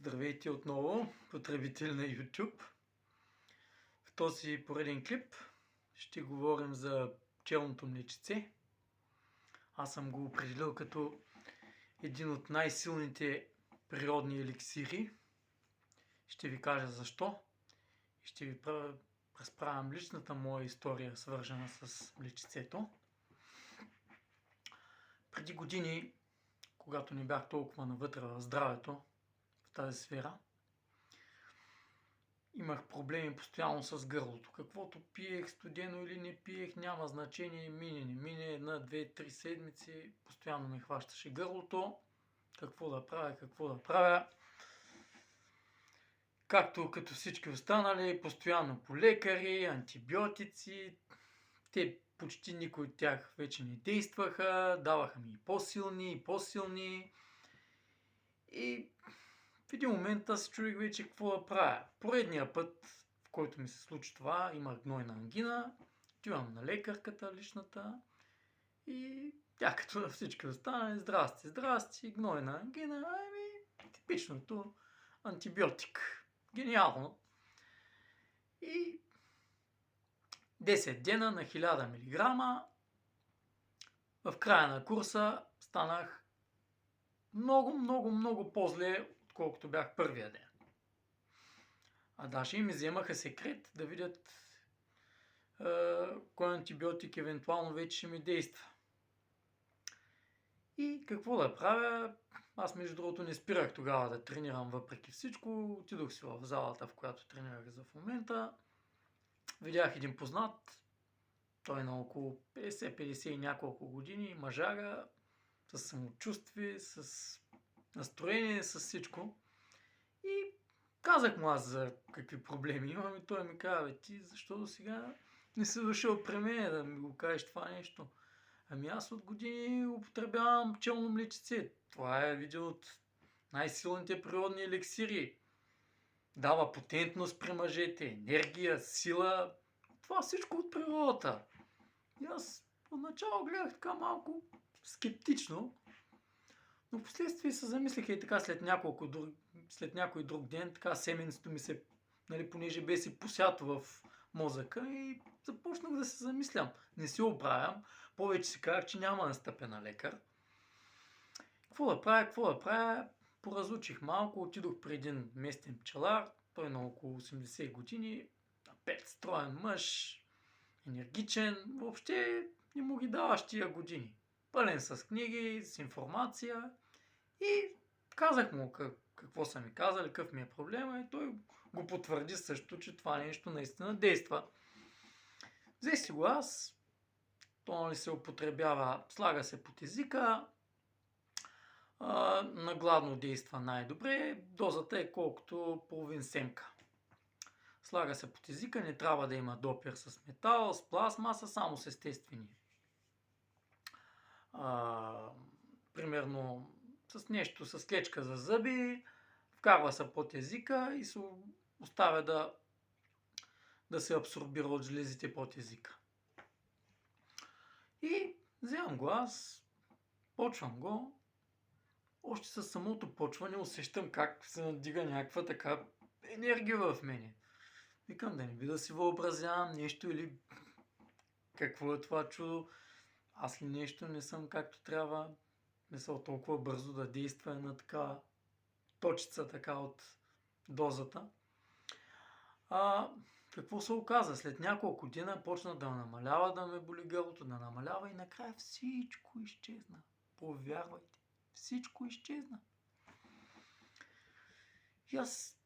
Здравейте отново, потребители на YouTube. В този пореден клип ще говорим за пчелното млечице. Аз съм го определил като един от най-силните природни еликсири. Ще ви кажа защо. Ще ви разправям личната моя история, свързана с млечицето. Преди години, когато не бях толкова навътре в здравето, в тази сфера, имах проблеми постоянно с гърлото. Каквото пиех, студено или не пиех, няма значение, мине, не мине, 1, 2, 3 седмици, постоянно ме хващаше гърлото. Какво да правя. Както като всички останали, постоянно по лекари, антибиотици. Те почти никой от тях вече не действаха, даваха ми и по-силни. И в един момент аз се чудих вече какво да правя. Поредния път, в който ми се случи това, имах гнойна ангина, отивам на лекарката личната и тя като на всички останали, здрасти, гнойна ангина, типичното антибиотик. Гениално. И 10 дена на 1000 мг. В края на курса станах много по-зле, отколкото бях първия ден. А даже и ми вземаха секрет да видят кой антибиотик евентуално вече ще ми действа. И какво да правя? Аз между другото не спирах тогава да тренирам въпреки всичко. Отидох си в залата, в която тренирах за в момента. Видях един познат. Той е на около 50 и няколко години. Мъжага, с самочувствие, с настроение, с всичко. И казах му аз за какви проблеми имам и той ми каза: ти защо до сега не си дошъл при мен да ми го кажеш това нещо? Ами аз от години употребявам пчелно млечице. Това е един от най-силните природни еликсири. Дава потентност при мъжете, енергия, сила. Това всичко от природата. И аз поначало гледах така малко скептично, но впоследствие се замислих и така след някой друг ден, така семенцето ми се, понеже бе си посято в мозъка и започнах да се замислям. Не си оправям, повече си казах, че няма да стъпя на лекар. Какво да правя? Поразучих малко, отидох при един местен пчелар, той на около 80 години, пет строен мъж, енергичен, въобще не му ги даваш тия години. Пълен с книги, с информация и казах му какво са ми казали, какъв ми е проблема и той го потвърди също, че това нещо наистина действа. Взе си го аз, то се употребява, слага се под езика, на гладно действа най-добре, дозата е колкото половин семка. Слага се под езика, не трябва да има допир с метал, с пластмаса, само с естествени. Примерно с нещо, с клечка за зъби, вкарва се под езика и се оставя да се абсорбира от жлезите под езика. И вземам го аз, почвам го, още със самото почване усещам как се надига някаква така енергия в мене. Викам да не би да си въобразявам нещо или какво е това чудо. Аз ли нещо не съм както трябва, не съм толкова бързо да действа на така точица така от дозата. Какво се оказа? След няколко дена почна да намалява, да ме боли гърлото, да намалява и накрая всичко изчезна. Повярвайте, всичко изчезна. И аз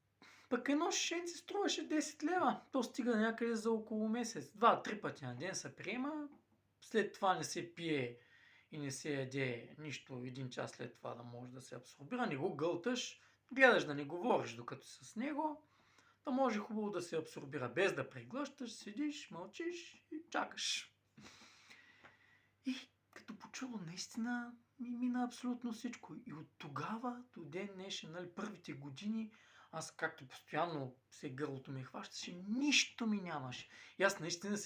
пък едно шишенце струваше 10 лева. То стига някъде за около месец. 2-3 пъти на ден се приема. След това не се пие и не се яде нищо 1 час след това да може да се абсорбира. Не го гълташ, гледаш да не говориш докато си с него, да може хубаво да се абсорбира. Без да преглъщаш, седиш, мълчиш и чакаш. И като почувам, наистина ми мина абсолютно всичко. И от тогава до ден днешен, първите години, аз както постоянно гърлото ми хващаше, нищо ми нямаше. И аз наистина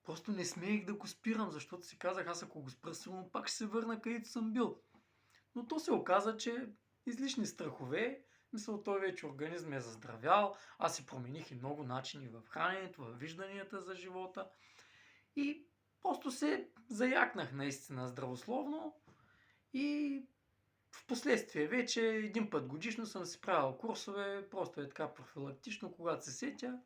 просто не смеех да го спирам, защото си казах, аз ако го спра, сигурно пак ще се върна където съм бил. Но то се оказа, че излишни страхове Мисля, той вече организъм е заздравял, аз си промених и много начини в храненето, в вижданията за живота и просто се заякнах наистина здравословно и в последствие вече един път годишно съм си правил курсове, просто е така профилактично, когато се сетя,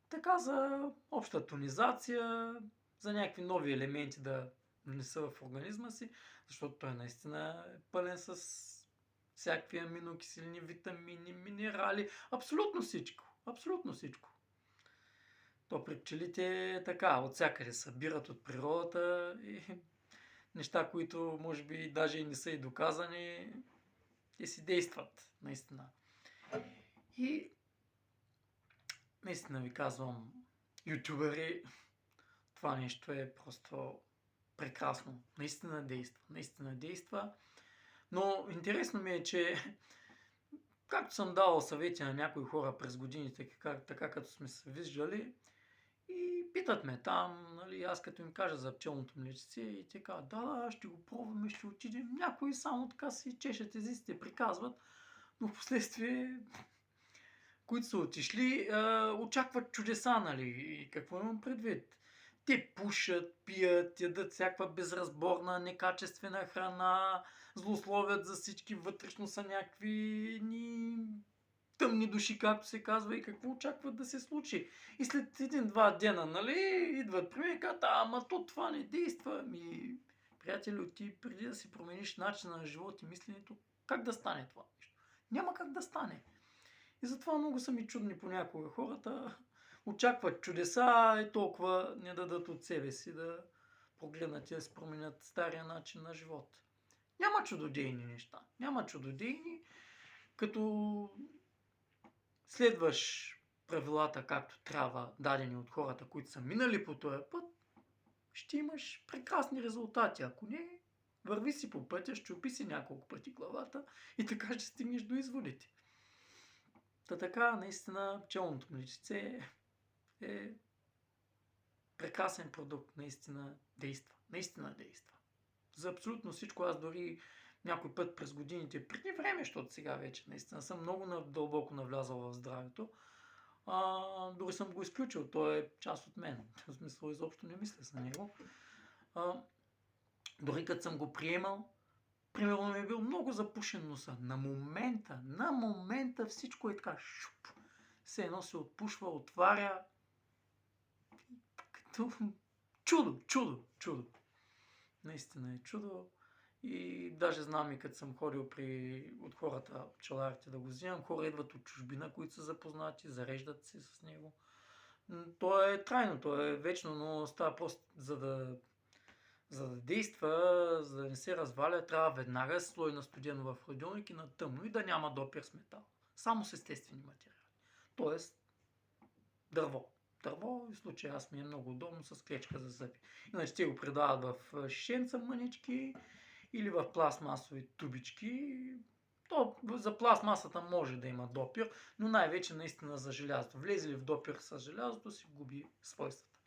така за обща тонизация, за някакви нови елементи да внеса в организма си, защото той наистина е пълен с всякакви аминокиселини, витамини, минерали, абсолютно всичко. Абсолютно всичко. То при пчелите е така, от всякъде събират от природата и неща, които може би даже и не са и доказани, те си действат, наистина. И наистина ви казвам, ютубери, това нещо е просто прекрасно. Наистина действа. Наистина действа. Но интересно ми е, че както съм давал съвети на някои хора през годините, така като сме се виждали, и питат ме там, нали, аз като им кажа за пчелното млечце и те казват, да, ще го пробваме, ще отидем. Някои само така си чешат езиците, приказват, но в последствие, които са отишли, очакват чудеса, нали, и какво имам предвид? Те пушат, пият, ядат всякаква безразборна, некачествена храна, злословят за всички, вътрешно са някакви тъмни души, както се казва, и какво очакват да се случи. И след един-два дена, нали, идват при мен и казват, ама то това не действа. Приятелю, ти преди да си промениш начина на живот и мисленето, как да стане това нещо? Няма как да стане. И затова много са ми чудни понякога хората. Очакват чудеса и толкова не дадат от себе си да погледнат и да се променят стария начин на живот. Няма чудодейни неща. Няма чудодейни, като следваш правилата както трябва, дадени от хората, които са минали по този път, ще имаш прекрасни резултати. Ако не, върви си по пътя, щупи си няколко пъти главата и така ще стигнеш до изводите. Така, наистина, пчелното млечце е прекрасен продукт. Наистина действа. Наистина действа. За абсолютно всичко. Аз дори някой път през годините, преди време, защото сега вече наистина съм много дълбоко навлязал в здравето, дори съм го изключил. Той е част от мен. В смисъл, изобщо не мисля за него. Дори като съм го приемал, примерно ми е бил много запушен носа. На момента всичко е така шуп. Все едно се отпушва, отваря. Като чудо. Наистина е чудо. И даже знам и като съм ходил от хората, пчеларите да го взимам, хора идват от чужбина, които са запознати, зареждат се с него. То е трайно, то е вечно, но става просто за да действа, за да не се разваля, трябва веднага да се сложи на студено в хладилник и на тъмно и да няма допир с метал. Само с естествени материали. Тоест дърво. Дърво, в случая аз ми е много удобно с клечка за зъби. Иначе те го предават в шишенца мънички или в пластмасови тубички. То за пластмасата може да има допир, но най-вече наистина за желязото. Влезе ли в допир с желязото, си губи свойствата.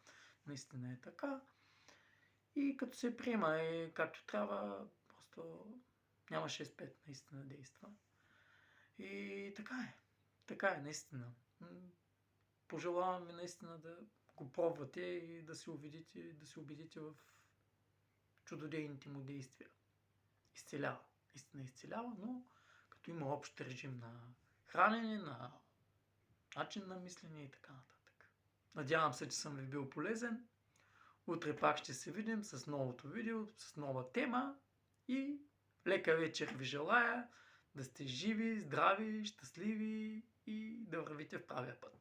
Наистина е така. И като се приема както трябва, просто няма 6-5, наистина действа. И така е. Така е, наистина. Пожелавам ви наистина да го пробвате и да се убедите в чудодейните му действия. Изцелява. Истина изцелява, но като има общ режим на хранене, на начин на мислене и така нататък. Надявам се, че съм ви бил полезен. Утре пак ще се видим с новото видео, с нова тема и лека вечер ви желая, да сте живи, здрави, щастливи и да вървите в правия път.